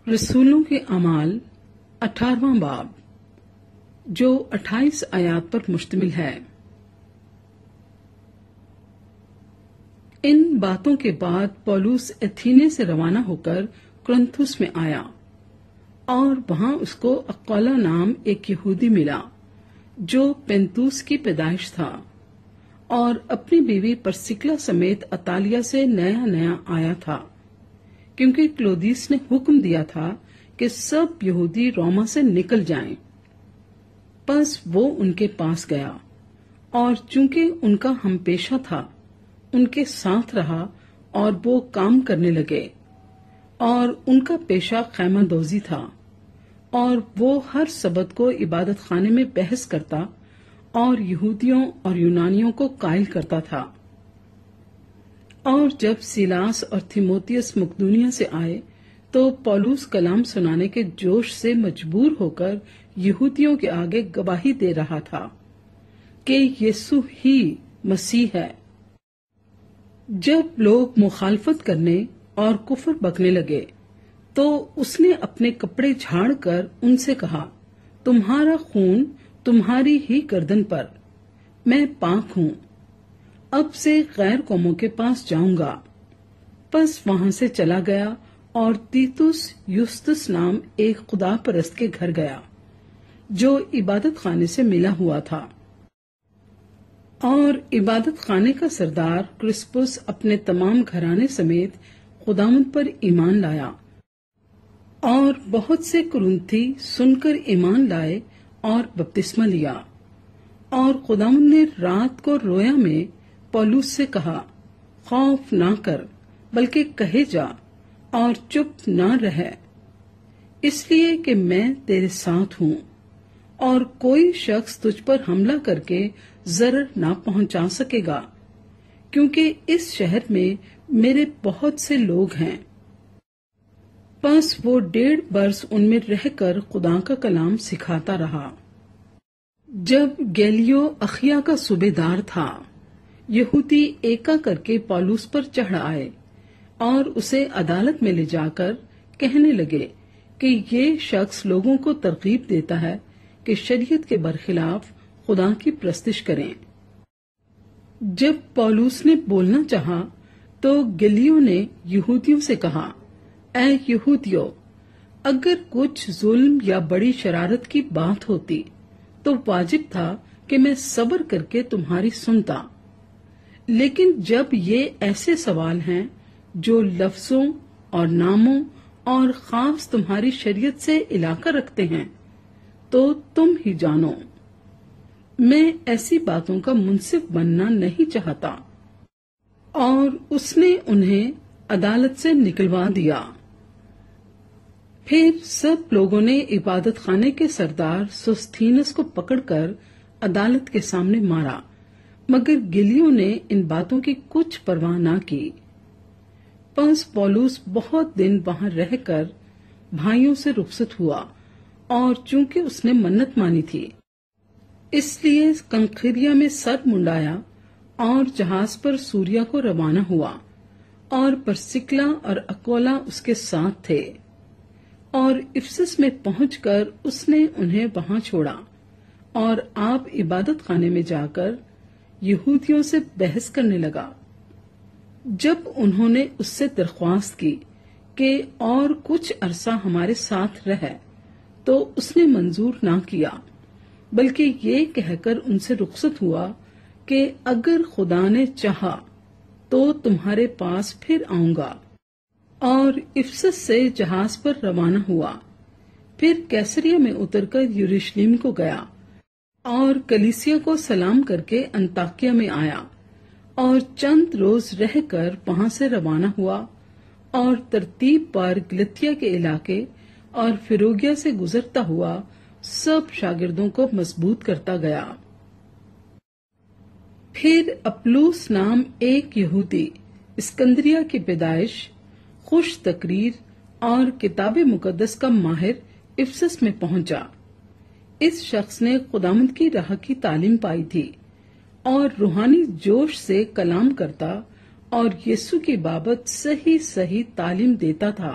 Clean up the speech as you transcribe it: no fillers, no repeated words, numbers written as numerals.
رسولوں کے اعمال 18واں باب جو 28 آیات پر مشتمل ہے۔ ان باتوں کے بعد پولس ایتھینے سے روانہ ہو کر کرنتھس میں آیا اور وہاں اس کو اقولا نام ایک یہودی ملا جو پینتوس کی پیدائش تھا اور اپنی بیوی پرسکلا سمیت اطالیہ سے نیا آیا تھا، کیونکہ کلودیس نے حکم دیا تھا کہ سب یہودی روما سے نکل جائیں۔ پس وہ ان کے پاس گیا اور چونکہ ان کا ہم پیشہ تھا ان کے ساتھ رہا اور وہ کام کرنے لگے، اور ان کا پیشہ خیمہ دوزی تھا، اور وہ ہر سبت کو عبادت خانے میں بحث کرتا اور یہودیوں اور یونانیوں کو قائل کرتا تھا۔ اور جب سیلاس اور تیموتیس مقدونیہ سے آئے تو پولس کلام سنانے کے جوش سے مجبور ہو کر یہودیوں کے آگے گواہی دے رہا تھا کہ یسوع ہی مسیح ہے۔ جب لوگ مخالفت کرنے اور کفر بکنے لگے تو اس نے اپنے کپڑے جھاڑ کر ان سے کہا، تمہارا خون تمہاری ہی گردن پر، میں پاک ہوں، اب سے غیر قوموں کے پاس جاؤں گا۔ پس وہاں سے چلا گیا اور تیتس یوستس نام ایک خدا پرست کے گھر گیا جو عبادت خانے سے ملا ہوا تھا، اور عبادت خانے کا سردار کرسپس اپنے تمام گھرانے سمیت خداوند پر ایمان لایا، اور بہت سے کرنتھی سن کر ایمان لائے اور بپتسمہ لیا۔ اور خداوند نے رات کو رویا میں پولس سے کہا، خوف نہ کر بلکہ کہے جا اور چپ نہ رہے، اس لیے کہ میں تیرے ساتھ ہوں، اور کوئی شخص تجھ پر حملہ کر کے ضرر نہ پہنچا سکے گا، کیونکہ اس شہر میں میرے بہت سے لوگ ہیں۔ پس وہ 1.5 برس ان میں رہ کر خدا کا کلام سکھاتا رہا۔ جب گیلیو اخیا کا صوبیدار تھا، یہودی ایکا کر کے پولس پر چڑھ آئے اور اسے عدالت میں لے جا کر کہنے لگے کہ یہ شخص لوگوں کو ترغیب دیتا ہے کہ شریعت کے برخلاف خدا کی پرستش کریں۔ جب پولس نے بولنا چاہا تو گلیو نے یہودیوں سے کہا، اے یہودیو، اگر کچھ ظلم یا بڑی شرارت کی بات ہوتی تو واجب تھا کہ میں صبر کر کے تمہاری سنتا، لیکن جب یہ ایسے سوال ہیں جو لفظوں اور ناموں اور خاص تمہاری شریعت سے علاقہ رکھتے ہیں تو تم ہی جانو۔ میں ایسی باتوں کا منصف بننا نہیں چاہتا۔ اور اس نے انہیں عدالت سے نکلوا دیا۔ پھر سب لوگوں نے عبادت خانے کے سردار سوستھینس کو پکڑ کر عدالت کے سامنے مارا، مگر گلیوں نے ان باتوں کی کچھ پرواہ نہ کی۔ پس پولس بہت دن وہاں رہ کر بھائیوں سے رخصت ہوا، اور چونکہ اس نے منت مانی تھی اس لیے کنکھریا میں سر منڈایا اور جہاز پر سوریا کو روانہ ہوا، اور پرسکلا اور اکولا اس کے ساتھ تھے، اور افسس میں پہنچ کر اس نے انہیں وہاں چھوڑا، اور آپ عبادت خانے میں جا کر یہودیوں سے بحث کرنے لگا۔ جب انہوں نے اس سے درخواست کی کہ اور کچھ عرصہ ہمارے ساتھ رہے تو اس نے منظور نہ کیا، بلکہ یہ کہہ کر ان سے رخصت ہوا کہ اگر خدا نے چاہا تو تمہارے پاس پھر آؤں گا، اور افسس سے جہاز پر روانہ ہوا۔ پھر کیسریا میں اتر کر یروشلم کو گیا اور کلیسیا کو سلام کر کے انطاکیہ میں آیا، اور چند روز رہ کر وہاں سے روانہ ہوا، اور ترتیب پر گلتیا کے علاقے اور فروگیا سے گزرتا ہوا سب شاگردوں کو مضبوط کرتا گیا۔ پھر اپلوس نام ایک یہودی اسکندریہ کی پیدائش، خوش تقریر اور کتاب مقدس کا ماہر افسس میں پہنچا۔ اس شخص نے خداوند کی راہ کی تعلیم پائی تھی اور روحانی جوش سے کلام کرتا اور یسوع کی بابت صحیح تعلیم دیتا تھا۔